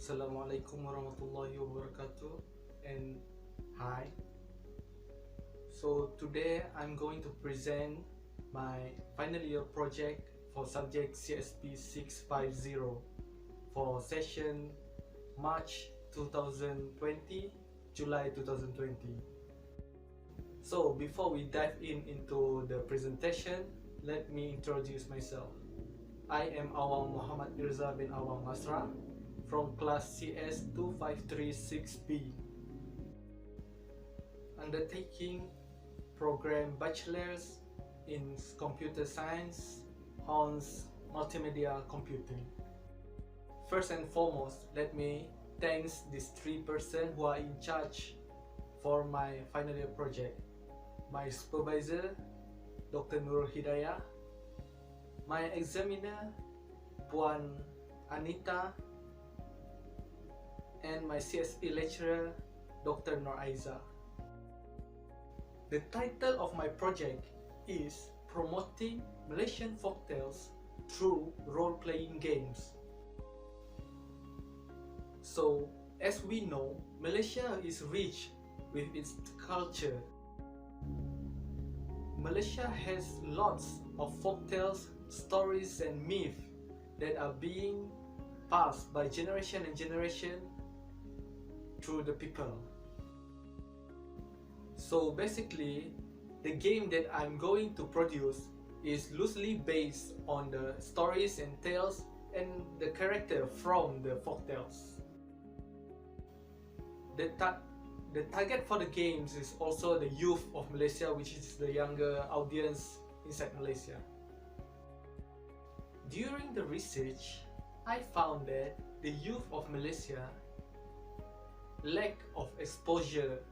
Assalamualaikum warahmatullahi wabarakatuh, and hi. So today I'm going to present my final year project for subject CSP 650 for session March 2020, July 2020. So before we dive into the presentation, let me introduce myself. I am Awang Muhammad Mirza bin Awang Masra from class CS 2536B, undertaking program Bachelor's in Computer Science, Hans Multimedia Computing. First and foremost, let me thank these three persons who are in charge for my final year project. My supervisor, Dr. Nur Hidayah, my examiner, Puan Anita, and my CSE lecturer, Dr. Nur Aiza. The title of my project is Promoting Malaysian Folktales Through Role-Playing Games. So, as we know, Malaysia is rich with its culture. Malaysia has lots of folktales, stories and myths that are being passed by generation and generation through the people. So basically, the game that I'm going to produce is loosely based on the stories and tales and the character from the folktales. The target for the games is also the youth of Malaysia, which is the younger audience inside Malaysia. During the research, I found that the youth of Malaysia lack of exposure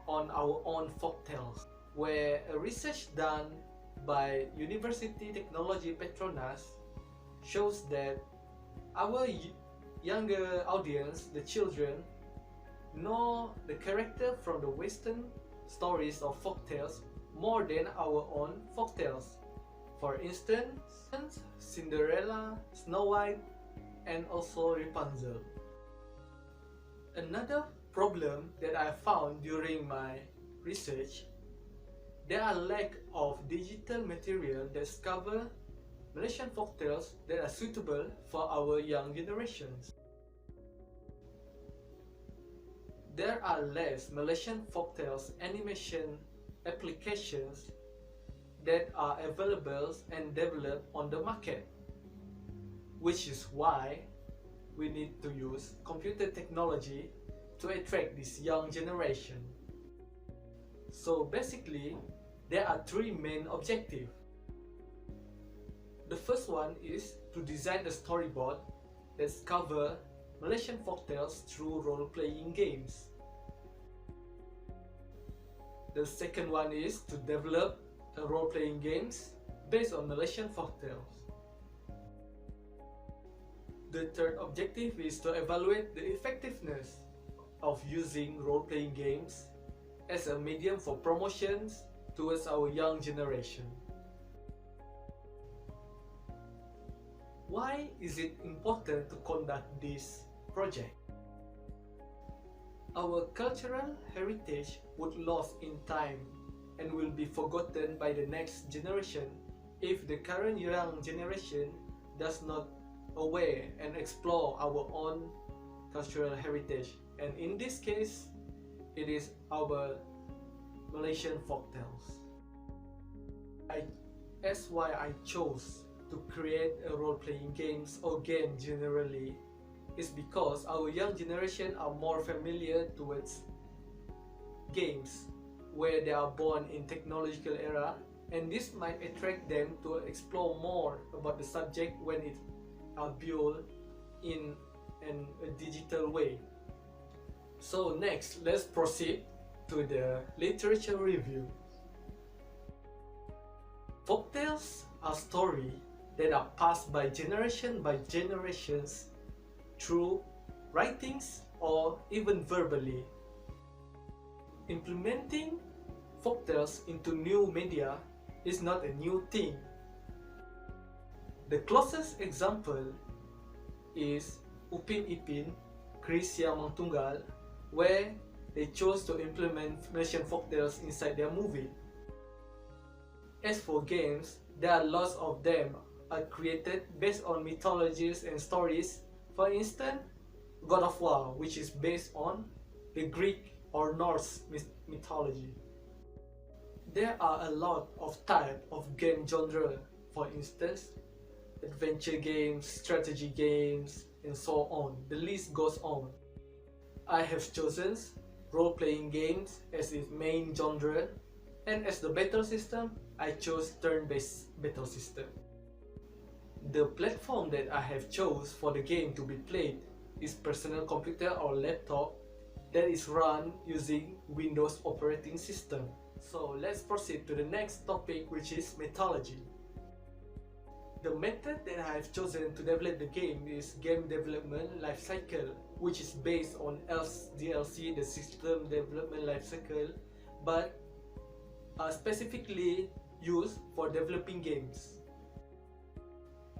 on our own folktales, where a research done by University Technology Petronas shows that our younger audience, the children, know the character from the Western stories of folktales more than our own folktales. For instance, Cinderella, Snow White, and also Rapunzel. Another problem that I found during my research, there are lack of digital material that cover Malaysian folktales that are suitable for our young generations. There are less Malaysian folktales animation applications that are available and developed on the market, which is why we need to use computer technology to attract this young generation. So basically, there are three main objectives. The first one is to design a storyboard that covers Malaysian folktales through role-playing games. The second one is to develop a role-playing games based on Malaysian folktales. The third objective is to evaluate the effectiveness of using role-playing games as a medium for promotions towards our young generation. Why is it important to conduct this project? Our cultural heritage would lose in time and will be forgotten by the next generation if the current young generation does not aware and explore our own cultural heritage, and in this case, it is our Malaysian folktales. That's why I chose to create a role-playing games or game generally, is because our young generation are more familiar towards games where they are born in technological era, and this might attract them to explore more about the subject when it are built in a digital way. So next, let's proceed to the literature review. Folktales are stories that are passed by generations through writings or even verbally. Implementing folktales into new media is not a new thing. The closest example is Upin Ipin, Krisia Mangtunggal, where they chose to implement Malaysian folktales inside their movie. As for games, there are lots of them are created based on mythologies and stories. For instance, God of War, which is based on the Greek or Norse mythology. There are a lot of type of game genre, for instance, adventure games, strategy games, and so on. The list goes on. I have chosen role-playing games as its main genre, and as the battle system, I chose turn-based battle system. The platform that I have chose for the game to be played is personal computer or laptop that is run using Windows operating system. So let's proceed to the next topic, which is mythology. The method that I have chosen to develop the game is Game Development Lifecycle, which is based on DLC, the System Development Lifecycle, but specifically used for developing games.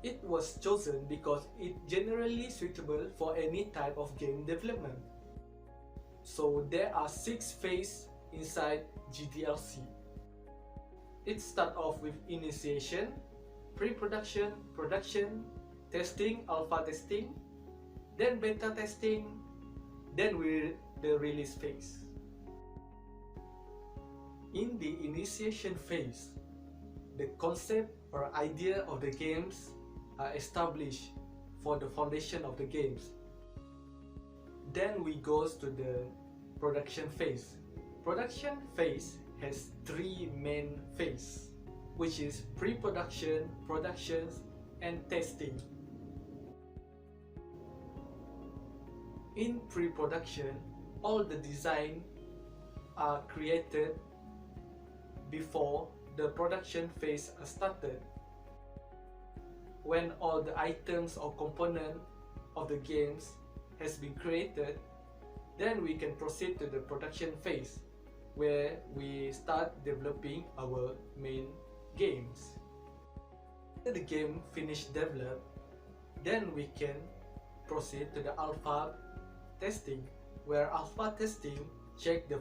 It was chosen because it's generally suitable for any type of game development. So there are 6 phases inside GDLC. It starts off with initiation, pre-production, production, testing, alpha testing, then beta testing, then the release phase. In the initiation phase, the concept or idea of the games are established for the foundation of the games. Then we go to the production phase. Production phase has 3 main phases, which is pre-production, production, and testing. In pre-production, all the design are created before the production phase started. When all the items or components of the games has been created, then we can proceed to the production phase, where we start developing our main games. After the game finished developed, then we can proceed to the alpha testing, where alpha testing check the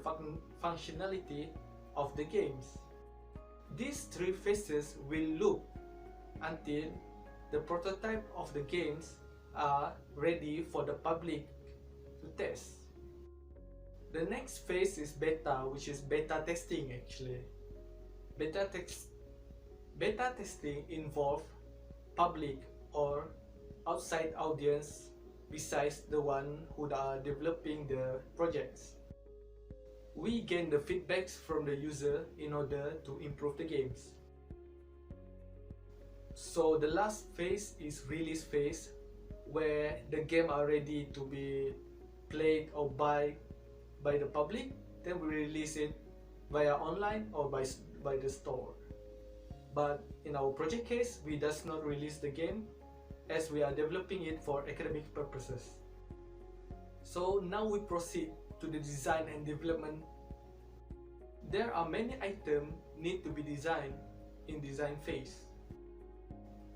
functionality of the games. These 3 phases will loop until the prototype of the games are ready for the public to test. The next phase is beta, which is beta testing actually. Beta testing involves public or outside audience besides the one who are developing the projects. We gain the feedbacks from the user in order to improve the games. So the last phase is release phase, where the game are ready to be played or buy by the public. Then we release it via online or by the store. But in our project case, we does not release the game as we are developing it for academic purposes. So now we proceed to the design and development. There are many items need to be designed in design phase.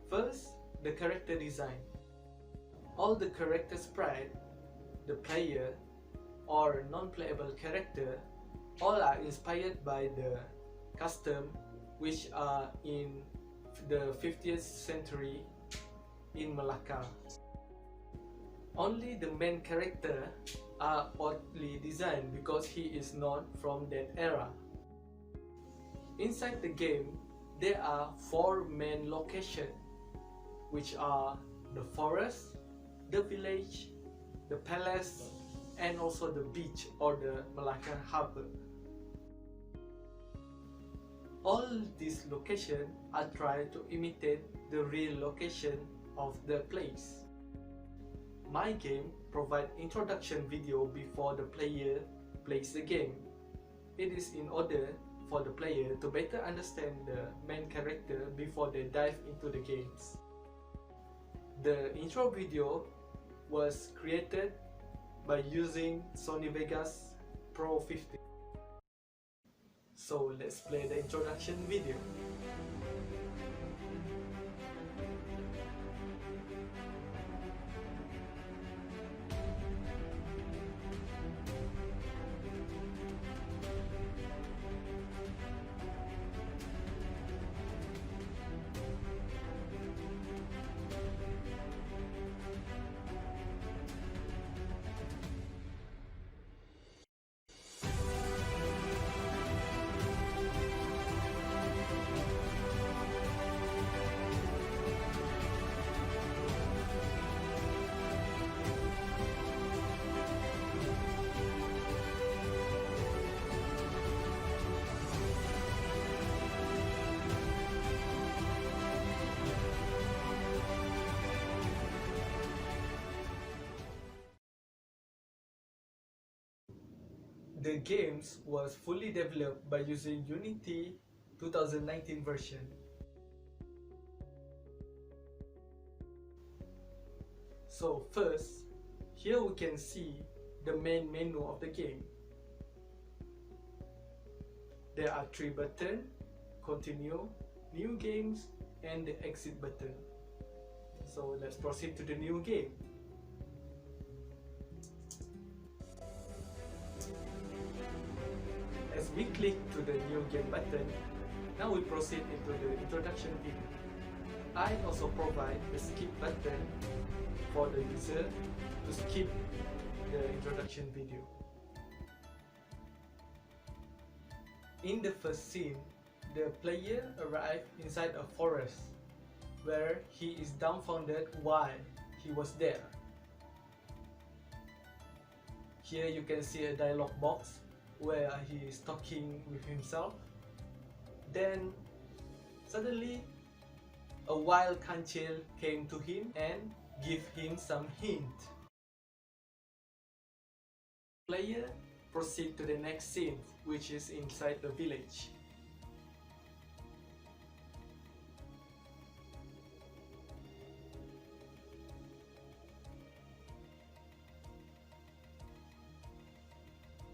First, the character design. All the character sprite, the player or non-playable character, all are inspired by the custom which are in the 50th century in Malacca. Only the main character are oddly designed because he is not from that era. Inside the game, there are 4 main locations, which are the forest, the village, the palace, and also the beach or the Malacca harbor. All these locations are trying to imitate the real location of the place. My game provides introduction video before the player plays the game. It is in order for the player to better understand the main character before they dive into the games. The intro video was created by using Sony Vegas Pro 50. So let's play the introduction video. The games was fully developed by using Unity 2019 version. So first, here we can see the main menu of the game. There are 3 buttons: continue, new games, and the exit button. So let's proceed to the new game. As we click to the new game button, now we proceed into the introduction video. I also provide the skip button for the user to skip the introduction video. In the first scene, the player arrives inside a forest where he is dumbfounded while he was there. Here you can see a dialogue box where he is talking with himself. Then suddenly a wild kancil came to him and gave him some hint. Player proceed to the next scene, which is inside the village.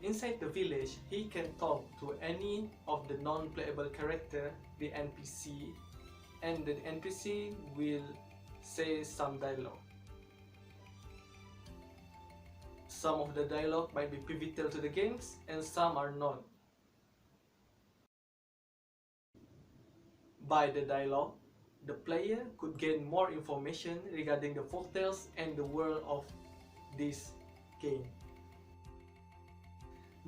Inside the village, he can talk to any of the non-playable character, the NPC, and the NPC will say some dialogue. Some of the dialogue might be pivotal to the games and some are not. By the dialogue, the player could gain more information regarding the folktales and the world of this game.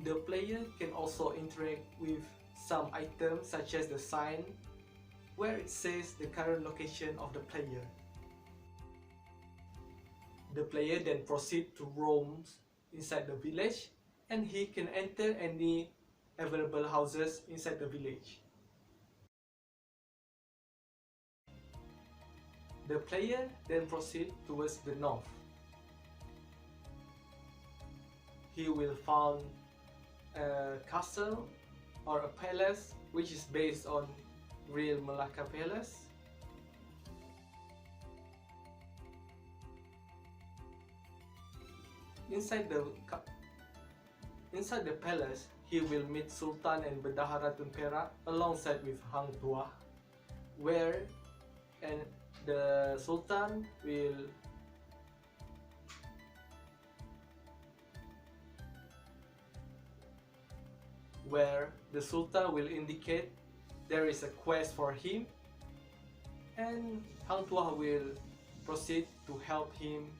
The player can also interact with some items such as the sign where it says the current location of the player. The player then proceeds to roam inside the village and he can enter any available houses inside the village. The player then proceeds towards the north. He will find a castle or a palace which is based on real Malacca Palace. Inside the palace, he will meet Sultan and Bendahara Tun Perak alongside with Hang Tuah, where the Sultan will indicate there is a quest for him, and Hang Tuah will proceed to help him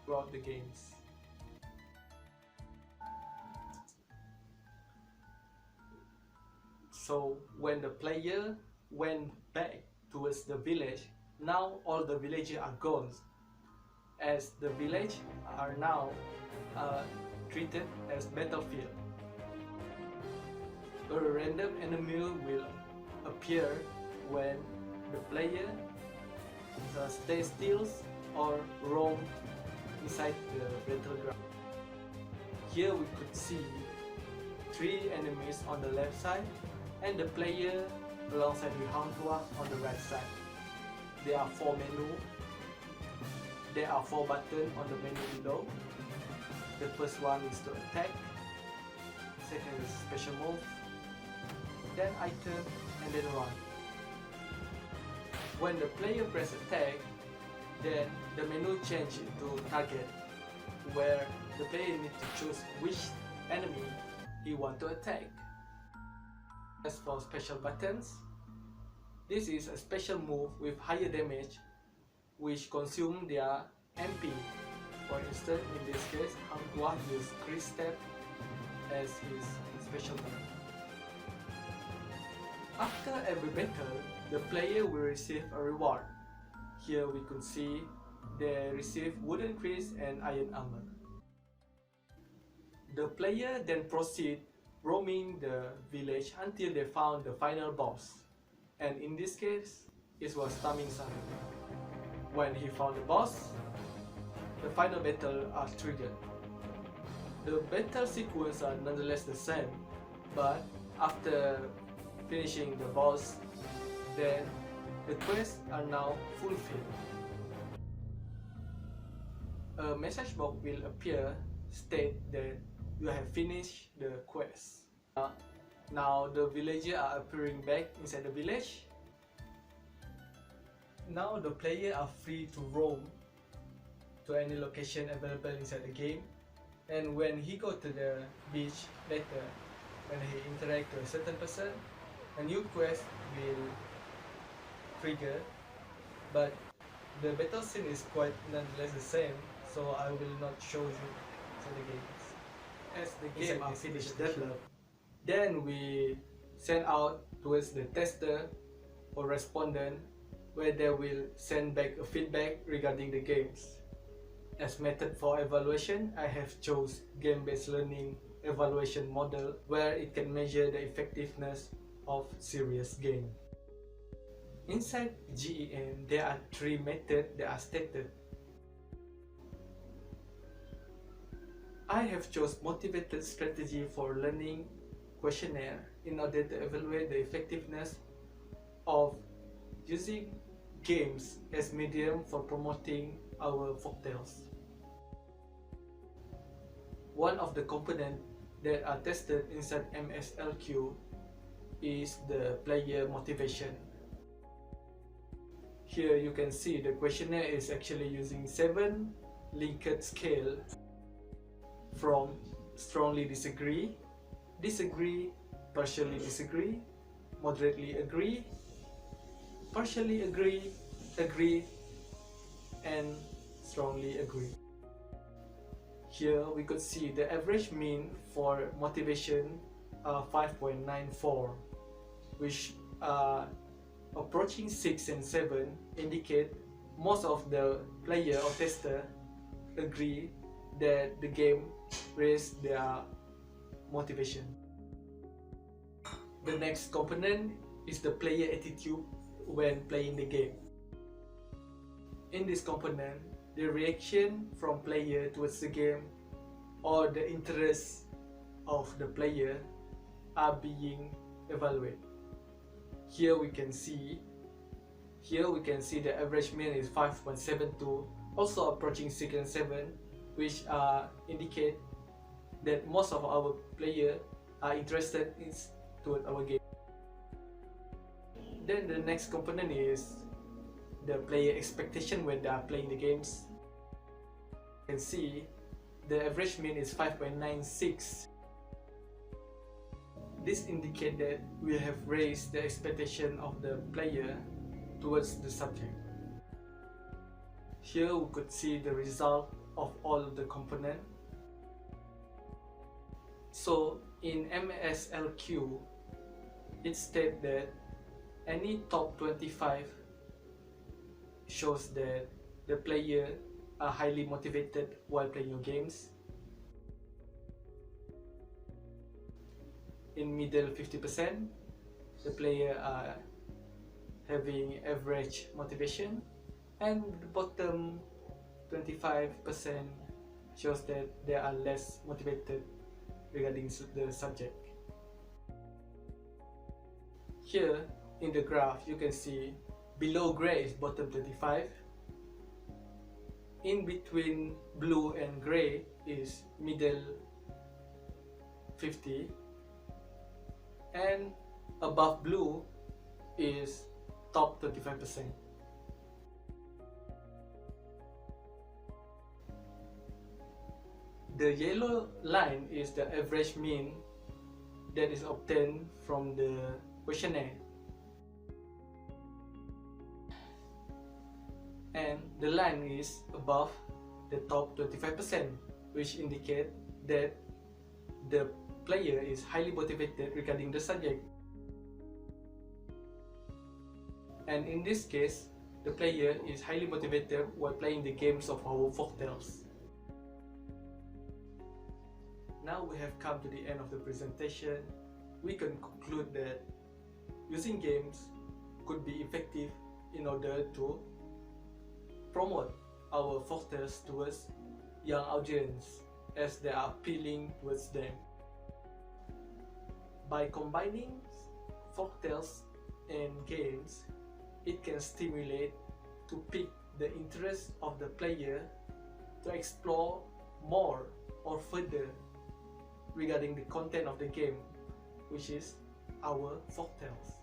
throughout the games. So when the player went back towards the village, now all the villagers are gone, as the village are now treated as battlefield. A random enemy will appear when the player stays still or roam inside the battleground. Here we could see 3 enemies on the left side and the player alongside with Hang Tuah on the right side. There are 4 menus. There are 4 buttons on the menu below. The first one is to attack, second is special move, then item, and then run. When the player press attack, then the menu changes to target, where the player needs to choose which enemy he wants to attack. As for special buttons, this is a special move with higher damage which consume their MP. For instance, in this case, Hang Tuah used Chris Step as his special move. After every battle, the player will receive a reward. Here we could see they receive wooden Chris and iron armor. The player then proceed roaming the village until they found the final boss, and in this case, it was Taming Sari. When he found the boss, the final battle are triggered. The battle sequence are nonetheless the same, but after finishing the boss, then the quests are now fulfilled. A message box will appear state that you have finished the quest. Now the villagers are appearing back inside the village. Now the players are free to roam to any location available inside the game, and when he go to the beach later, when he interact with a certain person, a new quest will trigger, but the battle scene is quite nonetheless the same, so I will not show you the games. As the game are finished developed, then we send out towards the tester or respondent, where they will send back a feedback regarding the games. As method for evaluation, I have chose game-based learning evaluation model, where it can measure the effectiveness of serious game. Inside GEM, there are 3 methods that are stated. I have chose motivated strategy for learning questionnaire in order to evaluate the effectiveness of using games as medium for promoting our folktales. One of the components that are tested inside MSLQ is the player motivation. Here you can see the questionnaire is actually using 7 Likert scale, from strongly disagree, disagree, partially disagree, moderately agree, partially agree, agree, and strongly agree. Here we could see the average mean for motivation 5.94, which approaching 6 and 7 indicate most of the player or tester agree that the game raised their motivation. The next component is the player attitude when playing the game. In this component, the reaction from player towards the game or the interest of the player are being evaluated. Here we can see the average mean is 5.72, also approaching 6 and 7, which indicate that most of our players are interested toward our game. Then the next component is the player expectation when they are playing the games. You can see the average mean is 5.96. This indicates that we have raised the expectation of the player towards the subject. Here we could see the result of all of the components. So in MSLQ, it states that any top 25 shows that the player are highly motivated while playing your games. In middle 50%, the player are having average motivation, and the bottom 25% shows that they are less motivated regarding the subject. Here in the graph you can see below gray is bottom 25, in between blue and gray is middle 50, and above blue is top 25%. The yellow line is the average mean that is obtained from the questionnaire, and the line is above the top 25%, which indicate that the player is highly motivated regarding the subject. And in this case, the player is highly motivated while playing the games of our folktales. Now we have come to the end of the presentation. We can conclude that using games could be effective in order to promote our folktales towards young audience as they are appealing towards them. By combining folktales and games, it can stimulate to pique the interest of the player to explore more or further regarding the content of the game, which is our folktales.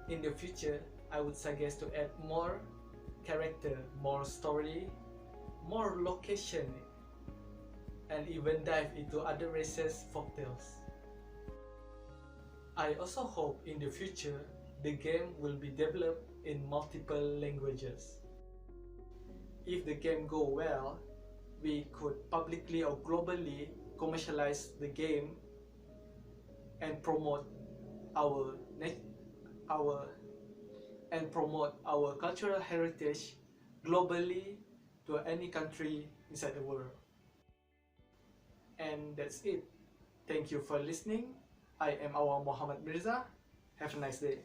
In the future, I would suggest to add more character, more story, more location, and even dive into other races' folktales. I also hope in the future the game will be developed in multiple languages. If the game go well, we could publicly or globally commercialize the game and promote our cultural heritage globally to any country inside the world. And that's it. Thank you for listening. I am Awang Mirza. Have a nice day.